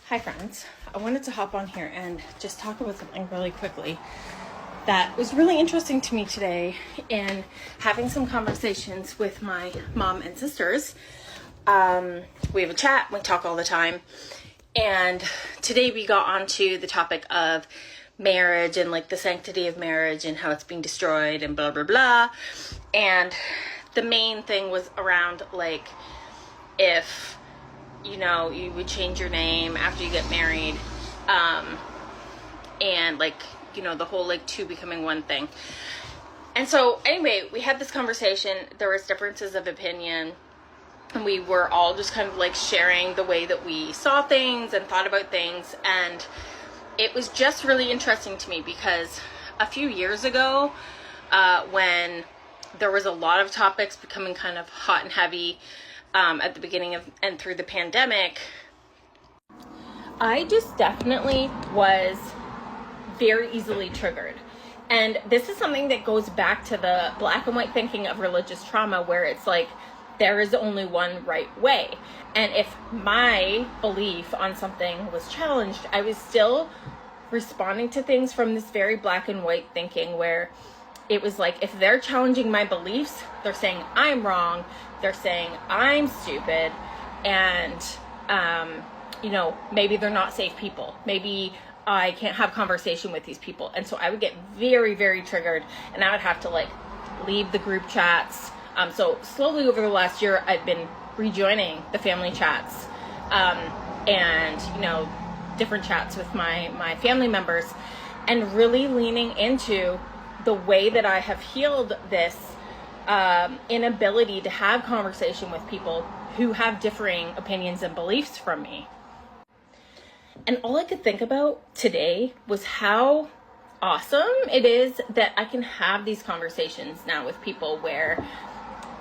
Hi friends, I wanted to hop on here and just talk about something really quickly that was really interesting to me today in having some conversations with my mom and sisters. We have a chat, we talk all the time, and today we got onto the topic of marriage and like the sanctity of marriage and how it's being destroyed and blah blah blah. And the main thing was around like if you would change your name after you get married, and the whole like two becoming one thing. And so anyway, we had this conversation. There was differences of opinion, and we were all just kind of like sharing the way that we saw things and thought about things. And it was just really interesting to me because a few years ago, when there was a lot of topics becoming kind of hot and heavy, at the beginning of and through the pandemic, I just definitely was very easily triggered. And this is something that goes back to the black and white thinking of religious trauma, where it's like there is only one right way. And if my belief on something was challenged, I was still responding to things from this very black and white thinking, where it was like, if they're challenging my beliefs, they're saying I'm wrong, they're saying I'm stupid, and maybe they're not safe people, maybe I can't have conversation with these people. And so I would get very, very triggered, and I would have to like leave the group chats. So slowly over the last year, I've been rejoining the family chats, and different chats with my family members, and really leaning into the way that I have healed this inability to have conversation with people who have differing opinions and beliefs from me. And all I could think about today was how awesome it is that I can have these conversations now with people where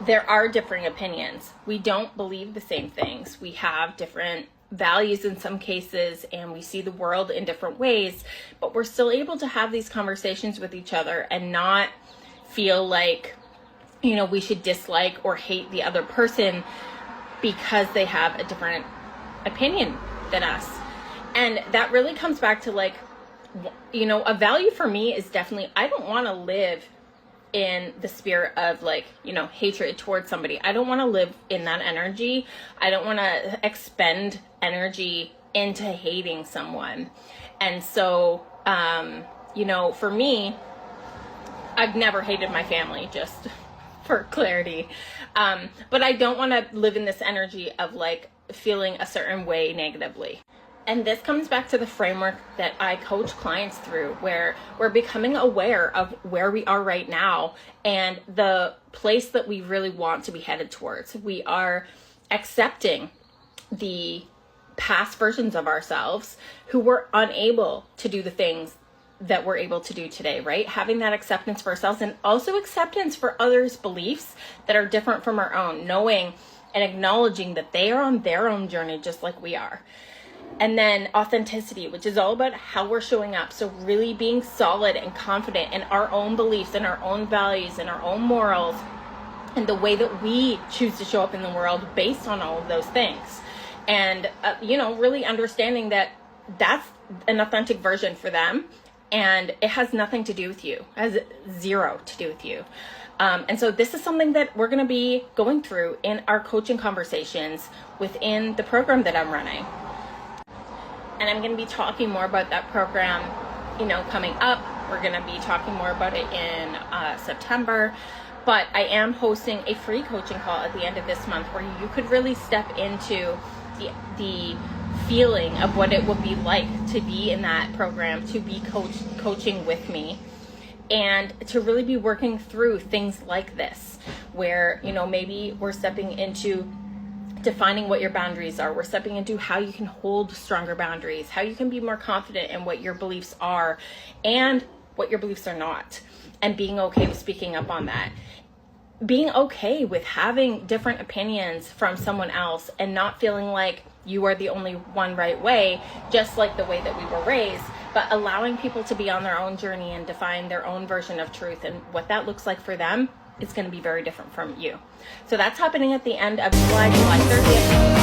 there are differing opinions. We don't believe the same things. We have different values in some cases, and we see the world in different ways, but we're still able to have these conversations with each other and not feel like, we should dislike or hate the other person because they have a different opinion than us. And that really comes back to like, a value for me is definitely, I don't want to live in the spirit of like, hatred towards somebody. I don't want to live in that energy. I don't want to expend energy into hating someone. And so, for me, I've never hated my family, just for clarity. But I don't want to live in this energy of like feeling a certain way negatively. And this comes back to the framework that I coach clients through, where we're becoming aware of where we are right now and the place that we really want to be headed towards. We are accepting the past versions of ourselves who were unable to do the things that we're able to do today, right? Having that acceptance for ourselves, and also acceptance for others' beliefs that are different from our own, knowing and acknowledging that they are on their own journey just like we are. And then authenticity, which is all about how we're showing up. So really being solid and confident in our own beliefs and our own values and our own morals and the way that we choose to show up in the world based on all of those things. And, really understanding that that's an authentic version for them, and it has nothing to do with you. It has zero to do with you. And so this is something that we're going to be going through in our coaching conversations within the program that I'm running. And I'm going to be talking more about that program, coming up. We're going to be talking more about it in September. But I am hosting a free coaching call at the end of this month where you could really step into the feeling of what it would be like to be in that program, to be coaching with me, and to really be working through things like this, where, maybe we're stepping into defining what your boundaries are. We're stepping into how you can hold stronger boundaries, how you can be more confident in what your beliefs are and what your beliefs are not, and being okay with speaking up on that. Being okay with having different opinions from someone else and not feeling like you are the only one right way, just like the way that we were raised, but allowing people to be on their own journey and define their own version of truth and what that looks like for them. It's going to be very different from you. So that's happening at the end of July 30th.